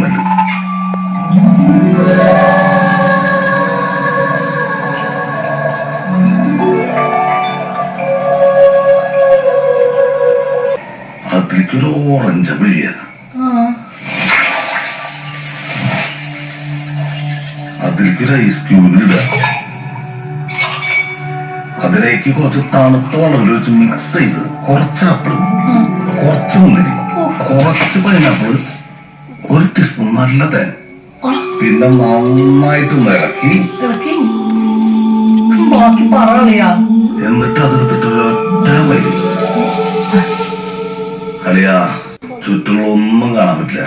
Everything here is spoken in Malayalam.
മതി. അതിലേക്കൊരു ഓറഞ്ച് പിഴിയ, അതിലേക്കൊരു ഐസ് ക്യൂബ് ഇടുക. അതിലേക്ക് കുറച്ച് തണുത്ത വെള്ളം വെച്ച് മിക്സ് ചെയ്ത് കുറച്ച് ആപ്പിൾ, കുറച്ച് മുന്തിരി, കുറച്ച് പൈനാപ്പിൾ, 1 ടീസ്പൂൺ നല്ല തേൻ, പിന്നെ നന്നായിട്ടൊന്ന് ഇളക്കി എന്നിട്ട് അതെടുത്തിട്ട് ഒറ്റ വലി. അളിയാ, ചുറ്റുള്ള ഒന്നും കാണാൻ പറ്റില്ല.